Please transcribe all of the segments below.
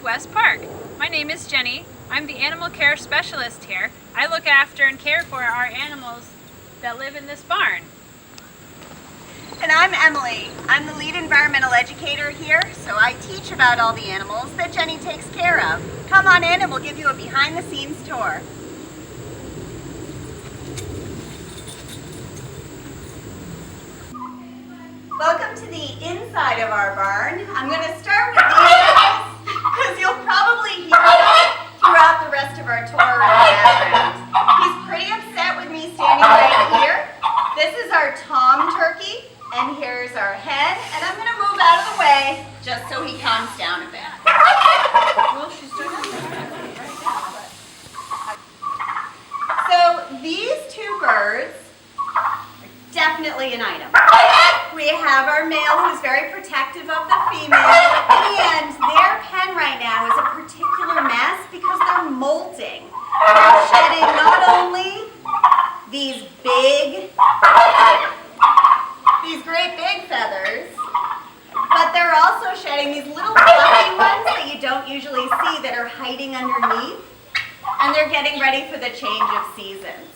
Northwest Park. My name is Jenny. I'm the animal care specialist here. I look after and care for our animals that live in this barn. And I'm Emily. I'm the lead environmental educator here, so I teach about all the animals that Jenny takes care of. Come on in and we'll give you a behind-the-scenes tour. Welcome to the inside of our barn. I'm going to start with these guys because you'll probably hear them throughout the rest of our tour in the background. He's pretty upset with me standing right here. This is our Tom turkey, and here's our hen, and I'm going to move out of the way just so he calms down a bit. Well, she's doing it right now. So these two birds are definitely an item. We have our male who's very protective of the female, and their pen right now is a particular mess because they're molting. They're shedding not only these great big feathers, but they're also shedding these little fluffy ones that you don't usually see that are hiding underneath, and they're getting ready for the change of seasons.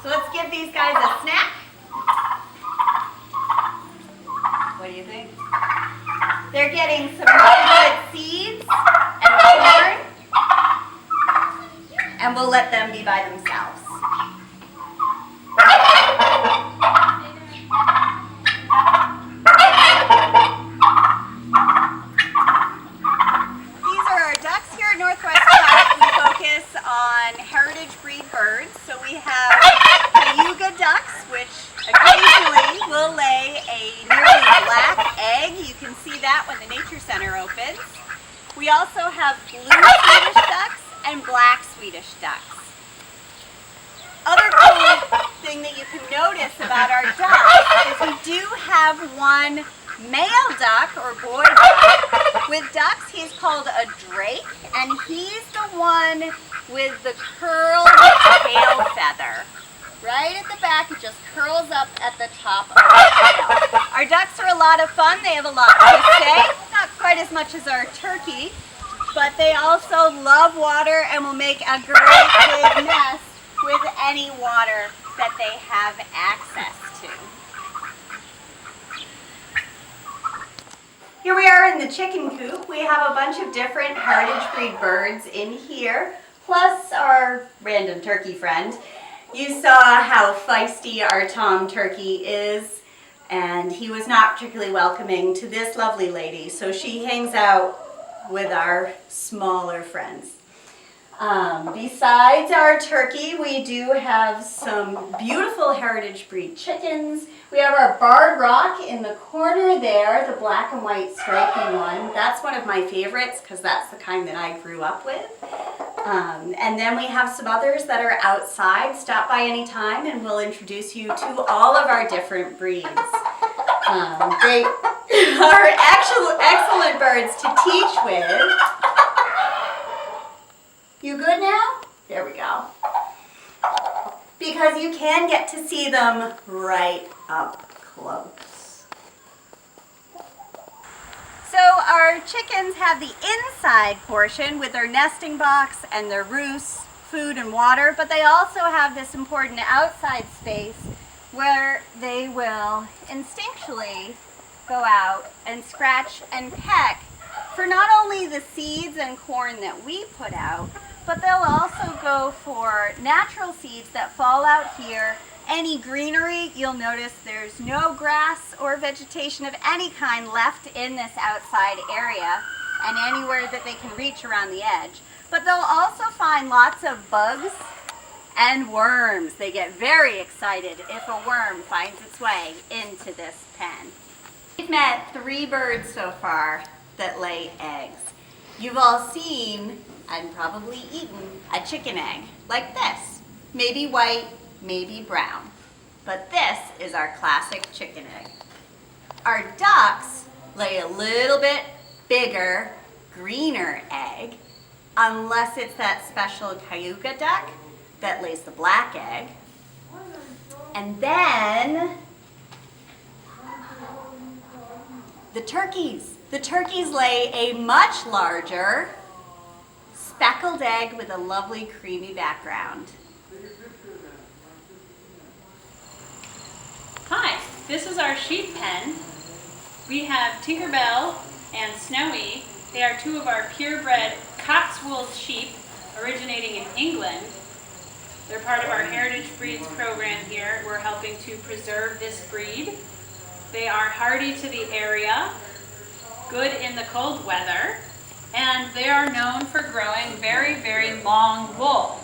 So let's give these guys a snack. What do you think? They're getting some really good seeds and corn, and we'll let them be by themselves. These are our ducks here at Northwest Park. We focus on heritage breed birds. So we have Cayuga ducks, which occasionally will lay a nearly black egg. You can see that when the Nature Center opens. We also have blue Swedish ducks and black Swedish ducks. Other cool thing that you can notice about our ducks is we do have one male duck or boy duck. With ducks, he's called a drake, and he's the one with the curled tail feather. Right at the back, it just curls up at the top of the tail. Our ducks are a lot of fun. They have a lot to say. Not quite as much as our turkey, but they also love water and will make a great big nest with any water that they have access to. Here we are in the chicken coop. We have a bunch of different heritage breed birds in here, plus our random turkey friend. You saw how feisty our Tom turkey is, and he was not particularly welcoming to this lovely lady, so she hangs out with our smaller friends. Besides our turkey, we do have some beautiful heritage breed chickens. We have our barred rock in the corner there, the black and white striking one. That's one of my favorites because that's the kind that I grew up with. And then we have some others that are outside. Stop by anytime and we'll introduce you to all of our different breeds. They are excellent birds to teach with. You good now? There we go. Because you can get to see them right up close. So our chickens have the inside portion with their nesting box and their roosts, food and water, but they also have this important outside space where they will instinctually go out and scratch and peck for not only the seeds and corn that we put out, but they'll also go for natural seeds that fall out here. Any greenery, you'll notice there's no grass or vegetation of any kind left in this outside area and anywhere that they can reach around the edge. But they'll also find lots of bugs and worms. They get very excited if a worm finds its way into this pen. We've met 3 birds so far that lay eggs. You've all seen and probably eaten a chicken egg like this. Maybe white, maybe brown. But this is our classic chicken egg. Our ducks lay a little bit bigger, greener egg, unless it's that special Cayuga duck that lays the black egg. And then the turkeys. The turkeys lay a much larger speckled egg with a lovely creamy background. Hi, this is our sheep pen. We have Tinkerbell and Snowy. They are two of our purebred Cotswold sheep originating in England. They're part of our Heritage Breeds program here. We're helping to preserve this breed. They are hardy to the area, good in the cold weather, and they are known for growing very, very long wool.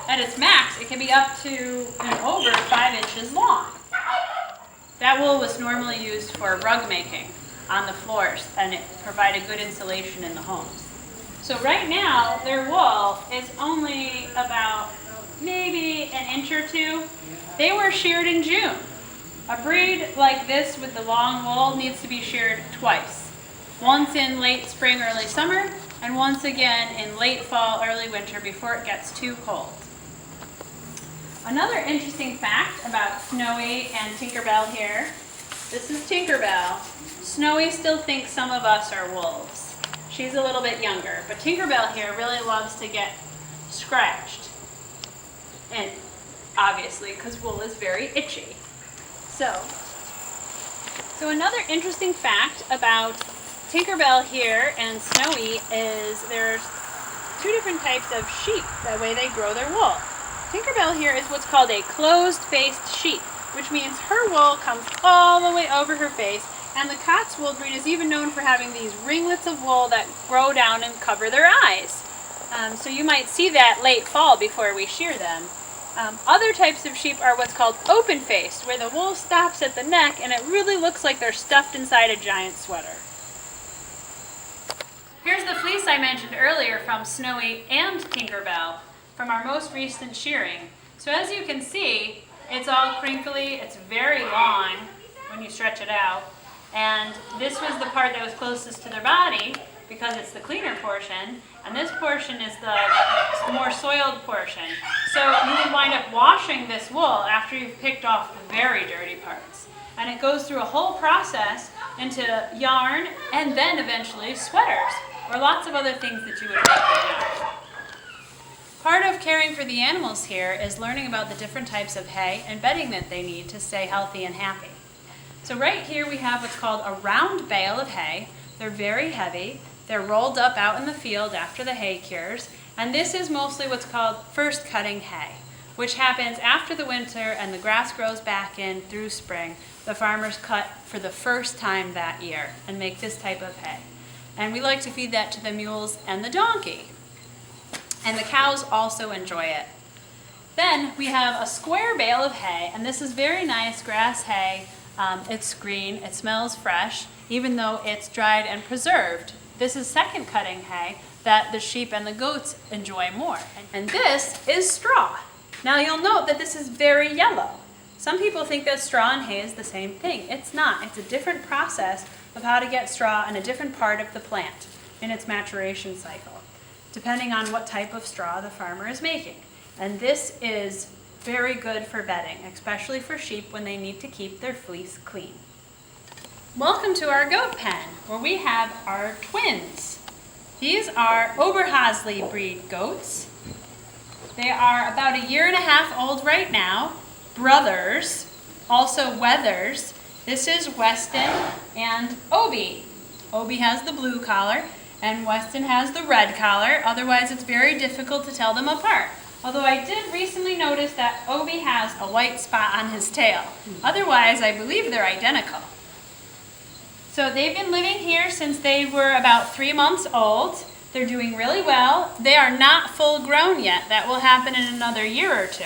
At its max, it can be up to and over 5 inches long. That wool was normally used for rug making on the floors, and it provided good insulation in the homes. So right now, their wool is only about maybe an inch or two. They were sheared in June. A breed like this with the long wool needs to be sheared twice. Once in late spring, early summer, and once again in late fall, early winter before it gets too cold. Another interesting fact about Snowy and Tinkerbell here. This is Tinkerbell. Snowy still thinks some of us are wolves. She's a little bit younger, but Tinkerbell here really loves to get scratched. And obviously, because wool is very itchy. So another interesting fact about Tinkerbell here and Snowy is there's 2 different types of sheep, the way they grow their wool. Tinkerbell here is what's called a closed-faced sheep, which means her wool comes all the way over her face, and the Cotswold breed is even known for having these ringlets of wool that grow down and cover their eyes. So you might see that late fall before we shear them. Other types of sheep are what's called open-faced, where the wool stops at the neck and it really looks like they're stuffed inside a giant sweater. Here's the fleece I mentioned earlier from Snowy and Tinkerbell from our most recent shearing. So as you can see, it's all crinkly, it's very long when you stretch it out, and this was the part that was closest to their body because it's the cleaner portion, and this portion is the more soiled portion. So you would wind up washing this wool after you've picked off the very dirty parts. And it goes through a whole process into yarn and then eventually sweaters or lots of other things that you would make with yarn. Part of caring for the animals here is learning about the different types of hay and bedding that they need to stay healthy and happy. So right here we have what's called a round bale of hay. They're very heavy. They're rolled up out in the field after the hay cures. And this is mostly what's called first cutting hay, which happens after the winter and the grass grows back in through spring. The farmers cut for the first time that year and make this type of hay. And we like to feed that to the mules and the donkey. And the cows also enjoy it. Then we have a square bale of hay, and this is very nice grass hay. It's green, it smells fresh, even though it's dried and preserved. This is second cutting hay that the sheep and the goats enjoy more. And this is straw. Now you'll note that this is very yellow. Some people think that straw and hay is the same thing. It's not. It's a different process of how to get straw in a different part of the plant in its maturation cycle, depending on what type of straw the farmer is making. And this is very good for bedding, especially for sheep when they need to keep their fleece clean. Welcome to our goat pen, where we have our twins. These are Oberhasli breed goats. They are about 1.5 years old right now, brothers, also wethers. This is Weston and Obi. Obi has the blue collar, and Weston has the red collar. Otherwise, it's very difficult to tell them apart. Although I did recently notice that Obi has a white spot on his tail. Otherwise, I believe they're identical. So they've been living here since they were about 3 months old. They're doing really well. They are not full grown yet. That will happen in another year or 2.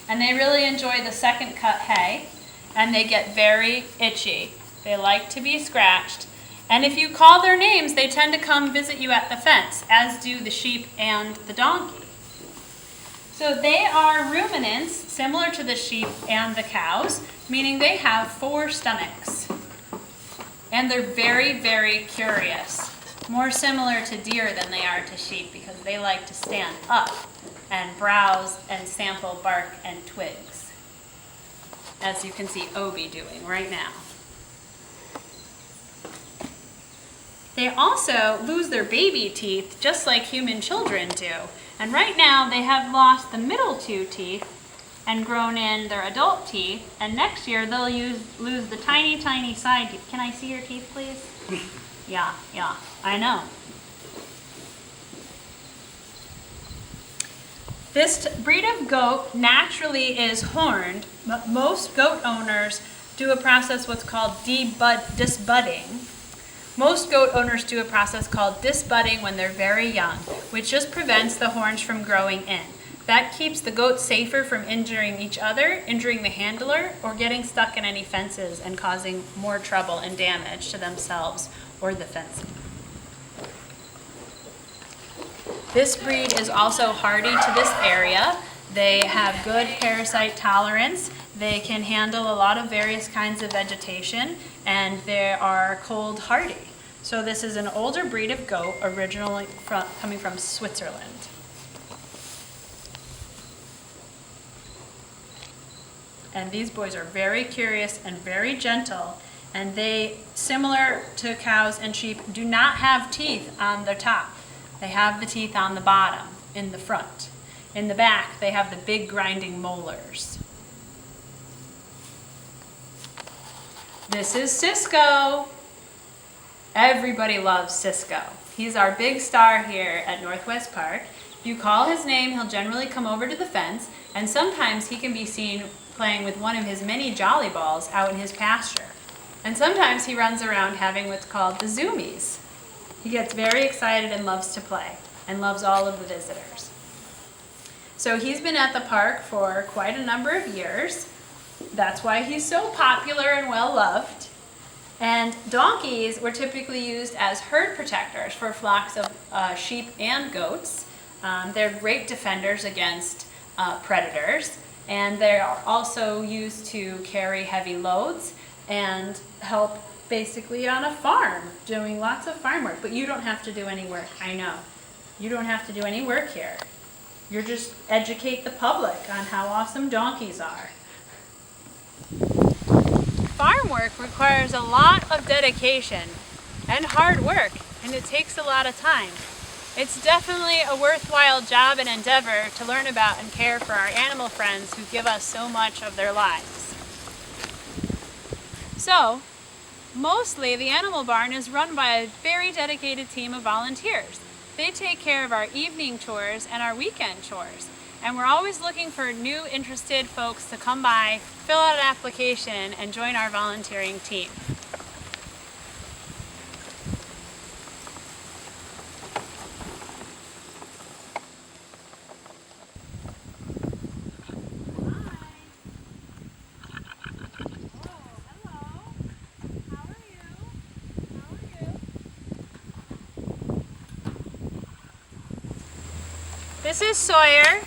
And they really enjoy the second cut hay, and they get very itchy. They like to be scratched. And if you call their names, they tend to come visit you at the fence, as do the sheep and the donkey. So they are ruminants, similar to the sheep and the cows, meaning they have 4 stomachs. And they're very, very curious. More similar to deer than they are to sheep because they like to stand up and browse and sample bark and twigs, as you can see Obi doing right now. They also lose their baby teeth just like human children do. And right now they have lost the middle 2 teeth and grown in their adult teeth. And next year they'll lose the tiny, tiny side teeth. Can I see your teeth, please? Yeah, I know. This breed of goat naturally is horned, but most goat owners do a process what's called disbudding. Most goat owners do a process called disbudding when they're very young, which just prevents the horns from growing in. That keeps the goats safer from injuring each other, injuring the handler, or getting stuck in any fences and causing more trouble and damage to themselves or the fencing. This breed is also hardy to this area. They have good parasite tolerance. They can handle a lot of various kinds of vegetation, and they are cold hardy. So this is an older breed of goat originally coming from Switzerland. And these boys are very curious and very gentle, and they, similar to cows and sheep, do not have teeth on the top. They have the teeth on the bottom, in the front. In the back, they have the big grinding molars. This is Cisco. Everybody loves Cisco. He's our big star here at Northwest Park. You call his name, he'll generally come over to the fence, and sometimes he can be seen playing with one of his many jolly balls out in his pasture. And sometimes he runs around having what's called the zoomies. He gets very excited and loves to play, and loves all of the visitors. So he's been at the park for quite a number of years. That's why he's so popular and well loved. And donkeys were typically used as herd protectors for flocks of sheep and goats. They're great defenders against predators, and they are also used to carry heavy loads and help basically on a farm, doing lots of farm work. But you don't have to do any work, I know. You don't have to do any work here. You're just educate the public on how awesome donkeys are. Farm work requires a lot of dedication and hard work, and it takes a lot of time. It's definitely a worthwhile job and endeavor to learn about and care for our animal friends who give us so much of their lives. So, mostly the animal barn is run by a very dedicated team of volunteers. They take care of our evening chores and our weekend chores. And we're always looking for new interested folks to come by, fill out an application, and join our volunteering team. This is Sawyer.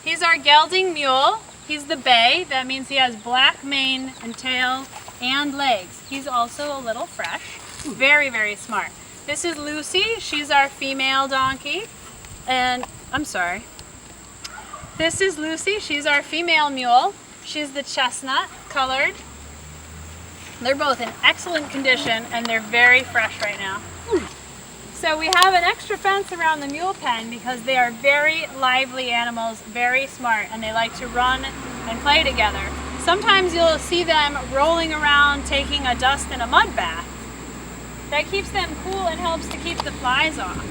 He's our gelding mule. He's the bay. That means he has black mane and tail and legs. He's also a little fresh. Very, very smart. This is Lucy. She's our female donkey. And I'm sorry. This is Lucy. She's our female mule. She's the chestnut colored. They're both in excellent condition and they're very fresh right now. So we have an extra fence around the mule pen because they are very lively animals, very smart, and they like to run and play together. Sometimes you'll see them rolling around taking a dust and a mud bath. That keeps them cool and helps to keep the flies off.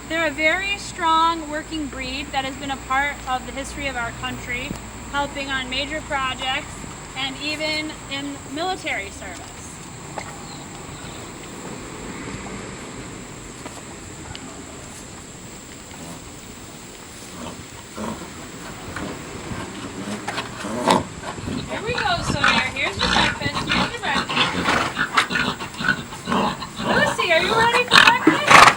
They're a very strong working breed that has been a part of the history of our country, helping on major projects and even in military service. Here we go, Sawyer. Here's your breakfast. Here's your breakfast. Lucy, are you ready for breakfast?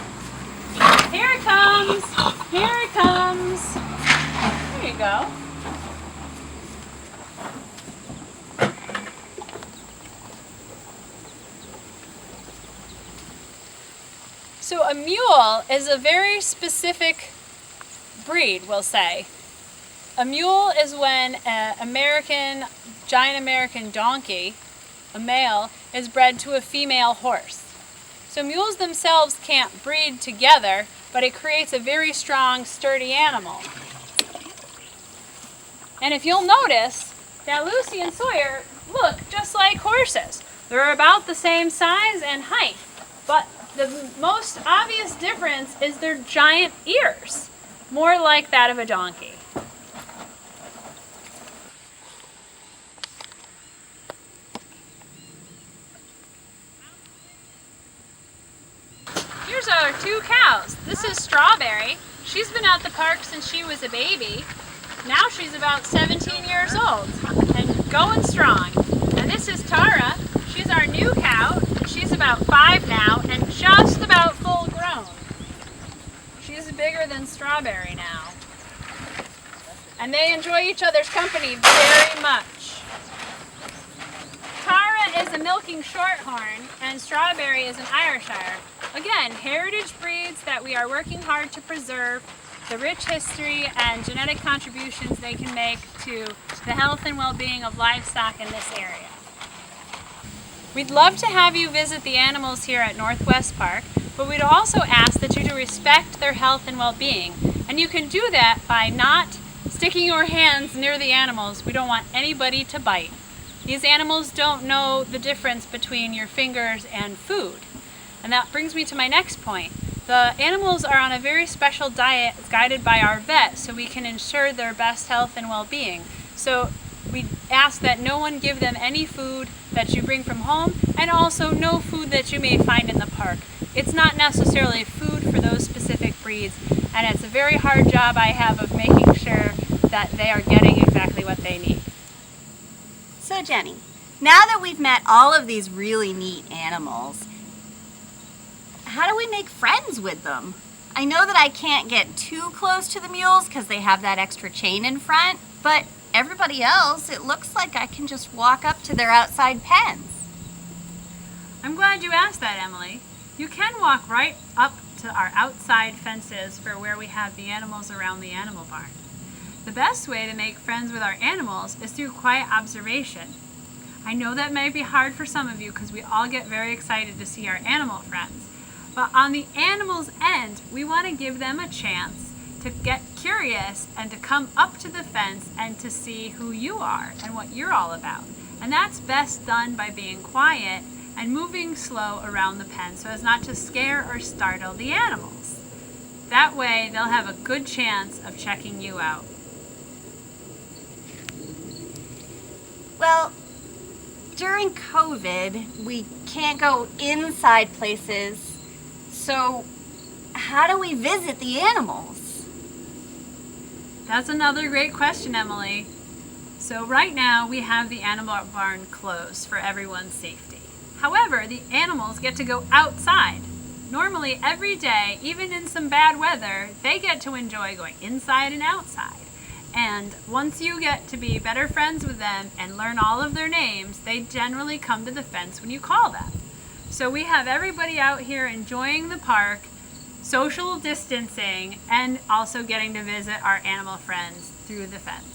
Here it comes. Here it comes. There you go. So a mule is a very specific breed, we'll say. A mule is when an giant American donkey, a male, is bred to a female horse. So mules themselves can't breed together, but it creates a very strong, sturdy animal. And if you'll notice that Lucy and Sawyer look just like horses. They're about the same size and height, but the most obvious difference is their giant ears, more like that of a donkey. Here's our two cows. This is Strawberry. She's been at the park since she was a baby. Now she's about 17 years old and going strong. And this is Tara. She's our new cow. She's about 5 now and just about full grown. She's bigger than Strawberry now. And they enjoy each other's company very much. Tara is a milking shorthorn and Strawberry is an Irishshire. Again, heritage breeds that we are working hard to preserve, the rich history and genetic contributions they can make to the health and well-being of livestock in this area. We'd love to have you visit the animals here at Northwest Park, but we'd also ask that you to respect their health and well-being. And you can do that by not sticking your hands near the animals. We don't want anybody to bite. These animals don't know the difference between your fingers and food. And that brings me to my next point. The animals are on a very special diet guided by our vet so we can ensure their best health and well-being. So we ask that no one give them any food that you bring from home and also no food that you may find in the park. It's not necessarily food for those specific breeds, and it's a very hard job I have of making sure that they are getting exactly what they need. So Jenny, now that we've met all of these really neat animals, how do we make friends with them? I know that I can't get too close to the mules because they have that extra chain in front, but everybody else, it looks like I can just walk up to their outside pens. I'm glad you asked that, Emily. You can walk right up to our outside fences for where we have the animals around the animal barn. The best way to make friends with our animals is through quiet observation. I know that may be hard for some of you because we all get very excited to see our animal friends. But on the animal's end, we want to give them a chance to get curious and to come up to the fence and to see who you are and what you're all about. And that's best done by being quiet and moving slow around the pen so as not to scare or startle the animals. That way, they'll have a good chance of checking you out. Well, during COVID, we can't go inside places. So how do we visit the animals? That's another great question, Emily. So right now we have the animal barn closed for everyone's safety. However, the animals get to go outside. Normally every day, even in some bad weather, they get to enjoy going inside and outside. And once you get to be better friends with them and learn all of their names, they generally come to the fence when you call them. So we have everybody out here enjoying the park, social distancing, and also getting to visit our animal friends through the fence.